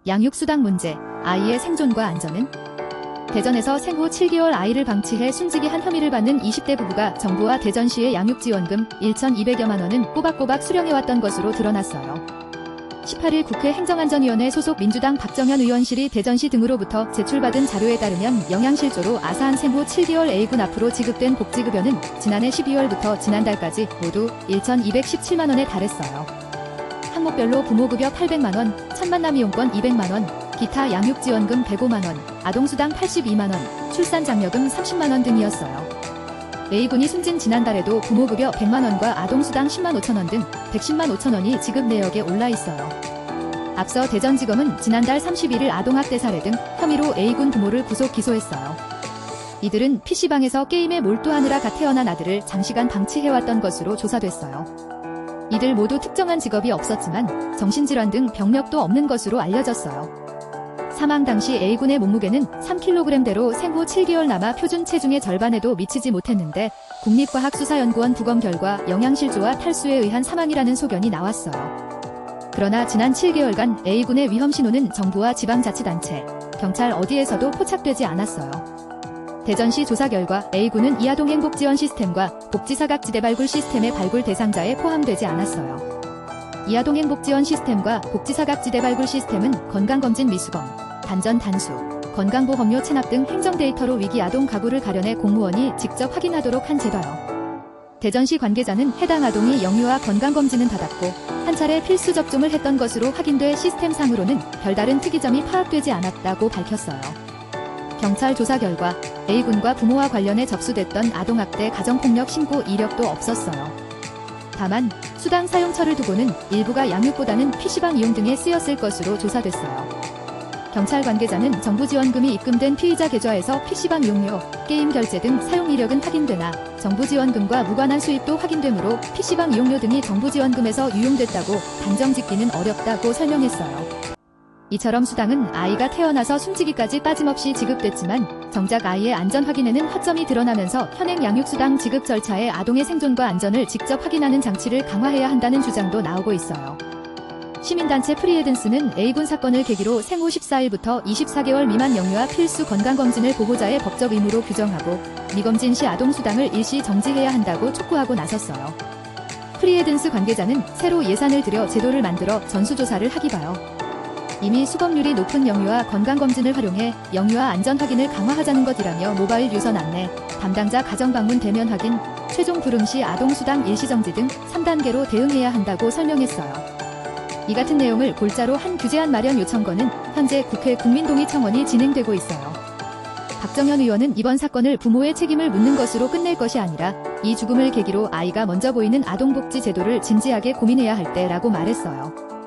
양육수당 문제, 아이의 생존과 안전은? 대전에서 생후 7개월 아이를 방치해 숨지게 한 혐의를 받는 20대 부부가 정부와 대전시의 양육지원금 1,200여만 원은 꼬박꼬박 수령해왔던 것으로 드러났어요. 18일 국회 행정안전위원회 소속 민주당 박정현 의원실이 대전시 등으로부터 제출받은 자료에 따르면 영양실조로 아사한 생후 7개월 A군 앞으로 지급된 복지급여는 지난해 12월부터 지난달까지 모두 1,217만 원에 달했어요. 항목별로 부모급여 800만 원, 천만남이용권 200만 원, 기타 양육지원금 105만 원, 아동수당 82만 원, 출산장려금 30만 원 등이었어요. A군이 숨진 지난달에도 부모급여 100만 원과 아동수당 10만 5천 원 등 110만 5천 원이 지급 내역에 올라 있어요. 앞서 대전지검은 지난달 31일 아동학대 살해 등 혐의로 A군 부모를 구속 기소했어요. 이들은 PC방에서 게임에 몰두하느라 갓 태어난 아들을 장시간 방치해왔던 것으로 조사됐어요. 이들 모두 특정한 직업이 없었지만 정신질환 등 병력도 없는 것으로 알려졌어요. 사망 당시 A군의 몸무게는 3kg대로 생후 7개월 남아 표준 체중의 절반에도 미치지 못했는데 국립과학수사연구원 부검 결과 영양실조와 탈수에 의한 사망이라는 소견이 나왔어요. 그러나 지난 7개월간 A군의 위험 신호는 정부와 지방자치단체, 경찰 어디에서도 포착되지 않았어요. 대전시 조사 결과 A군은 이아동 행복지원 시스템과 복지사각지대 발굴 시스템의 발굴 대상자에 포함되지 않았어요. 이아동 행복지원 시스템과 복지사각지대 발굴 시스템은 건강검진 미수검, 단전 단수, 건강보험료 체납 등 행정 데이터로 위기 아동 가구를 가려내 공무원이 직접 확인하도록 한 제도요. 대전시 관계자는 해당 아동이 영유아 건강검진은 받았고 한 차례 필수 접종을 했던 것으로 확인돼 시스템상으로는 별다른 특이점이 파악되지 않았다고 밝혔어요. 경찰 조사 결과 A군과 부모와 관련해 접수됐던 아동학대 가정폭력 신고 이력도 없었어요. 다만 수당 사용처를 두고는 일부가 양육보다는 PC방 이용 등에 쓰였을 것으로 조사됐어요. 경찰 관계자는 정부 지원금이 입금된 피의자 계좌에서 PC방 이용료, 게임 결제 등 사용 이력은 확인되나 정부 지원금과 무관한 수입도 확인되므로 PC방 이용료 등이 정부 지원금에서 유용됐다고 단정 짓기는 어렵다고 설명했어요. 이처럼 수당은 아이가 태어나서 숨지기까지 빠짐없이 지급됐지만 정작 아이의 안전 확인에는 허점이 드러나면서 현행 양육수당 지급 절차에 아동의 생존과 안전을 직접 확인하는 장치를 강화해야 한다는 주장도 나오고 있어요. 시민단체 프리에든스는 A군 사건을 계기로 생후 14일부터 24개월 미만 영유아 필수 건강검진을 보호자의 법적 의무로 규정하고 미검진 시 아동수당을 일시 정지해야 한다고 촉구하고 나섰어요. 프리에든스 관계자는 새로 예산을 들여 제도를 만들어 전수조사를 하기 봐요. 이미 수검률이 높은 영유아 건강검진을 활용해 영유아 안전 확인을 강화하자는 것이라며 모바일 유선 안내, 담당자 가정방문 대면 확인, 최종 불응 시 아동수당 일시정지 등 3단계로 대응해야 한다고 설명했어요. 이 같은 내용을 골자로 한 규제안 마련 요청건은 현재 국회 국민동의청원이 진행되고 있어요. 박정현 의원은 이번 사건을 부모의 책임을 묻는 것으로 끝낼 것이 아니라 이 죽음을 계기로 아이가 먼저 보이는 아동복지 제도를 진지하게 고민해야 할 때라고 말했어요.